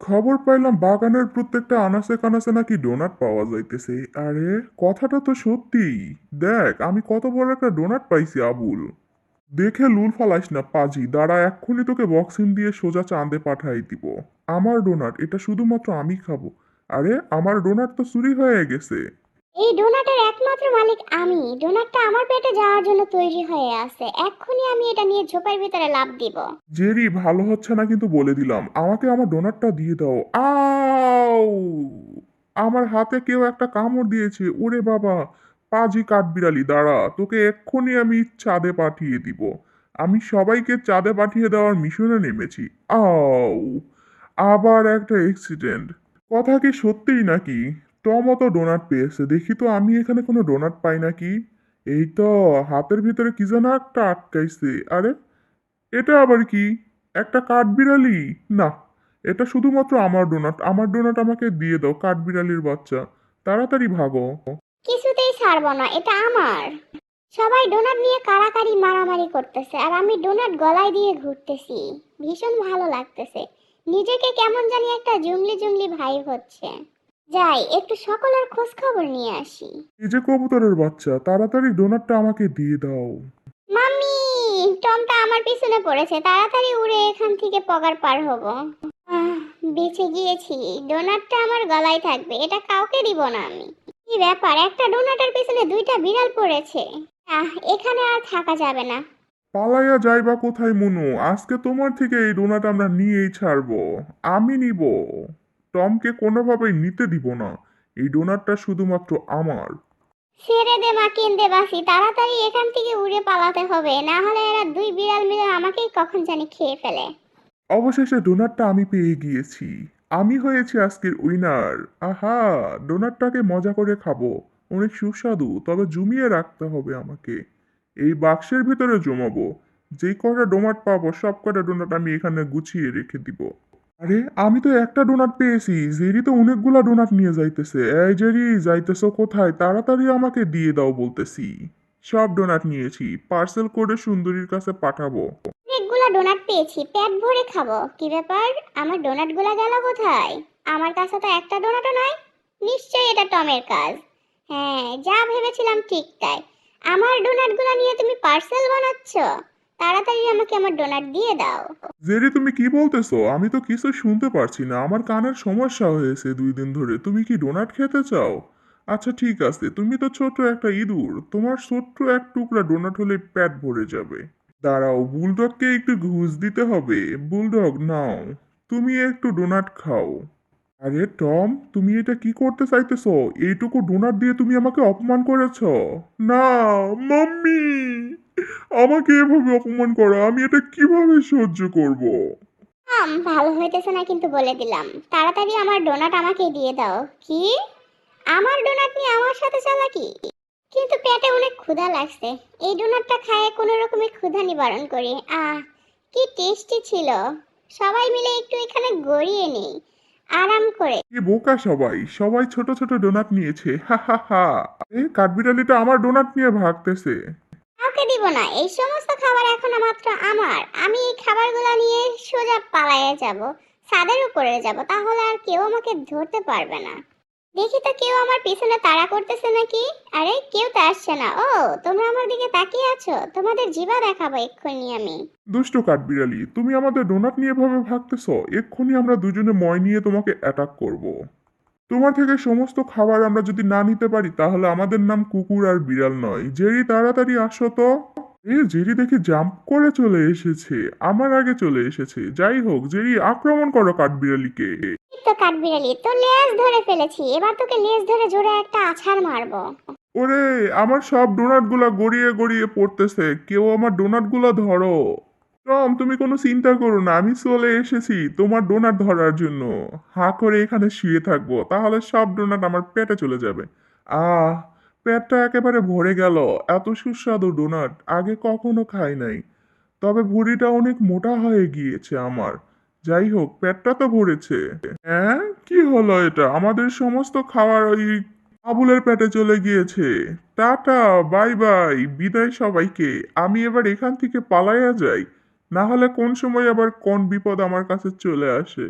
খবর পাইলাম বাগানের প্রত্যেকটা আনাচে কানাচে নাকি ডোনাট পাওয়া যাইতেছে। আরে, কথাটা তো সত্যিই। দেখ, আমি কত বড় একটা ডোনাট পাইছি আবুল। দেখে লুল ফালাইস না পাজি, দাঁড়া এক্ষুনি তোকে বক্সিং দিয়ে সোজা চাঁদে পাঠাই দিব। আমার ডোনাট, এটা শুধুমাত্র আমি খাবো। আরে, আমার ডোনাট তো চুরি হয়ে গেছে। এই ডোনাটের একমাত্র মালিক আমি। ডোনাটটা আমার পেটে যাওয়ার জন্য তৈরি হয়ে আছে। এক্ষুনি আমি এটা নিয়ে ঝোপের ভিতরে লাফ দিব। জেরি, ভালো হচ্ছে না কিন্তু বলে দিলাম, আমাকে আমার ডোনাটটা দিয়ে দাও। আউ! আমার হাতে কেউ একটা কামড় দিয়েছে, ওরে বাবা। পাজি কাঠবিড়ালি, দাঁড়া, তোকে এক্ষুনি আমি চাঁদে পাঠিয়ে দিব। আমি সবাইকে চাঁদে পাঠিয়ে দেওয়ার মিশনে নেমেছি। আউ! আবার একটা অ্যাক্সিডেন্ট। কথা কি সত্যিই নাকি? টমও তো ডোনাট পেয়েছে, দেখি তো আমি এখানে কোনো ডোনাট পাই নাকি। এই তো, হাতের ভিতরে কি যেন একটা আটকাইছে। আরে, এটা আবার কি? একটা কাঠবিড়ালি? না, এটা শুধুমাত্র আমার ডোনাট। আমার ডোনাট আমাকে দিয়ে দাও, কাঠবিড়ালির বাচ্চা। তাড়াতাড়ি ভাগো। কিছুতেই ছাড়বো না, এটা আমার। সবাই ডোনাট নিয়ে কাড়াকাড়ি মারামারি করতেছে আর আমি ডোনাট গলায় দিয়ে ঘুরতেছি। ভীষণ ভালো লাগতেছে। নিজেকে কেমন জানি একটা জুমলি জুমলি ভাইব হচ্ছে। যাই একটু সকলের খোঁজ খবর নিয়ে আসি। এই যে কবুতরের বাচ্চা, তাড়াতাড়ি ডোনাটটা আমাকে দিয়ে দাও। মাম্মি, টমটা আমার পিছনে পড়েছে, তাড়াতাড়ি উড়ে এখান থেকে পগার পার হব। আহ, বেঁচে গিয়েছি। ডোনাটটা আমার গলায় থাকবে, এটা কাউকে দিব না আমি। কি ব্যাপার, একটা ডোনাটের পিছনে দুইটা বিড়াল পড়েছে। এখানে আর থাকা যাবে না। পালাইয়া যাইবা কোথায় মুনু? আজকে তোমার থেকে এই ডোনাট আমরা নিয়েই ছাড়বো। আমি নিব। টমকে কোনোভাবেই নিতে দিব না। এই ডোনাটটা শুধুমাত্র আমার। ছেড়ে দে মা, কেন্দে বাসি, তাড়াতাড়ি এখান থেকে উড়ে পালাতে হবে, না হলে এরা দুই বিড়াল মিলে আমাকেই কখন জানি খেয়ে ফেলে। অবশেষে ডোনাটটা আমি পেয়ে গিয়েছি। আমি হয়েছি আজকের উইনার। আহা! ডোনাটটাকে মজা করে খাবো। অনেক সুস্বাদু, তবে জমিয়ে রাখতে হবে আমাকে। এই বাক্সের ভিতরে জমাবো। যে কটা ডোনাট পাবো সব কটা ডোনাট আমি এখানে গুছিয়ে রেখে দিব। আরে, আমি তো একটা ডোনাট পেয়েছি, জেরি তো অনেকগুলা ডোনাট নিয়ে যাইতেছে। এই জেরি, যাইতেছো কোথায়? তাড়াতাড়ি আমাকে দিয়ে দাও বলতেছি। সব ডোনাট নিয়েছি, পার্সেল করে সুন্দরীর কাছে পাঠাবো। অনেকগুলা ডোনাট পেয়েছি, পেট ভরে খাবো। কি ব্যাপার, আমার ডোনাট গুলা গেল কোথায়? আমার কাছে তো একটা ডোনাটও নাই। নিশ্চয়ই এটা টমের কাজ। হ্যাঁ, যা ভেবেছিলাম ঠিক তাই। আমার ডোনাট গুলা নিয়ে তুমি পার্সেল বানাচ্ছ? তাড়াতাড়ি আমাকে আমার ডোনাট দিয়ে দাও। জেরি, তুমি কি বলতেছো? আমি তো কিছু শুনতে পারছি না, আমার কানের সমস্যা হয়েছে 2 দিন ধরে। তুমি কি ডোনাট খেতে চাও? আচ্ছা ঠিক আছে, তুমি তো ছোট একটা ইঁদুর, তোমার ছোট্ট এক টুকরা ডোনাট হলে পেট ভরে যাবে। দাঁড়াও, বুলডগকে একটু ঘুষ দিতে হবে। বুলডগ, নাও, তুমি একটু ডোনাট খাও। আরে টম, তুমি এটা কি করতে চাইতেছো? এইটুকু ডোনাট দিয়ে তুমি আমাকে অপমান করেছ। না, মাম্মি, আমাকে এভাবে অপমান করো, আমি এটা কিভাবে সহ্য করব? ভালো হইতেছে না কিন্তু বলে দিলাম। তাড়াতাড়ি আমার ডোনাট আমাকে দিয়ে দাও। কি? আমার ডোনাট নিয়ে আমার সাথে চালাকি? কিন্তু পেটে অনেক ক্ষুধা লাগছে। এই ডোনাটটা খায় কোনো রকমে ক্ষুধা নিবারণ করি। কি টেস্টি ছিল। সবাই মিলে একটু এখানে গড়িয়ে নেই, আরাম করে। কি বোকা সবাই, সবাই ছোট ছোট ডোনাট নিয়েছে, হা হা হা। এই কাঠবিড়ালিটা আমার ডোনাট নিয়ে ভাগতেছে। কাউকে দিব না, এই সমস্ত খাবার এখন মাত্র আমার। আমি এই খাবারগুলো নিয়ে সোজা পালায়ে যাব, ছাদের উপরে যাব, তাহলে আর কেউ আমাকে ধরতে পারবে না। দেখি তো কেউ আমার পিছনে তাড়া করতেছে নাকি। আরে কেউ তো আসছে না। ও, তোমরা আমার দিকে তাকিয়ে আছো, তোমাদের জিভা দেখাবো এক্ষুনি আমি। দুষ্ট কাঠবিড়ালি, তুমি আমাদের ডোনাট নিয়ে ভাবে ভাগতেছো? এক্ষুনি আমরা দুজনে ময় নিয়ে তোমাকে অ্যাটাক করব। তোমার থেকে সমস্ত খাবার আমরা যদি না নিতে পারি তাহলে আমাদের নাম কুকুর আর বিড়াল নয়। জেরি, তাড়াতাড়ি আসো তো। জেরি দেখি জাম্প করে চলে এসেছে, আমার আগে চলে এসেছে। যাই হোক, জেরি আক্রমণ করো কাঠবিড়ালিকে। এই তো কাঠবিড়ালি, তো লেজ ধরে ফেলেছি, এবার তোকে লেজ ধরে জোরে একটা আছাড় মারবো। ওরে, আমার সব ডোনাট গুলা গড়িয়ে গড়িয়ে পড়তেছে, কেউ আমার ডোনাট গুলা ধরো। টম, তুমি কোনো চিন্তা করো না, আমি চলে এসেছি তোমার ডোনাট ধরার জন্য। হাঁ করে এখানে শুয়ে থাকবো, তাহলে সব ডোনাট আমার পেটে চলে যাবে। আহ, পেটটা একেবারে ভরে গেল। এত সুস্বাদু ডোনাট আগে কখনো খাই নাই। তবে ভুঁড়িটা অনেক মোটা হয়ে গিয়েছে আমার। যাই হোক, পেটটা তো ভরেছে। হ্যাঁ, কি হলো এটা? আমাদের সমস্ত খাবার ওই আবুলের পেটে চলে গিয়েছে। টাটা, বাই বাই, বিদায় সবাইকে। আমি এবার এখান থেকে পালাইয়া যাই, না হলে কোন সময় আবার কোন বিপদ আমার কাছে চলে আসে।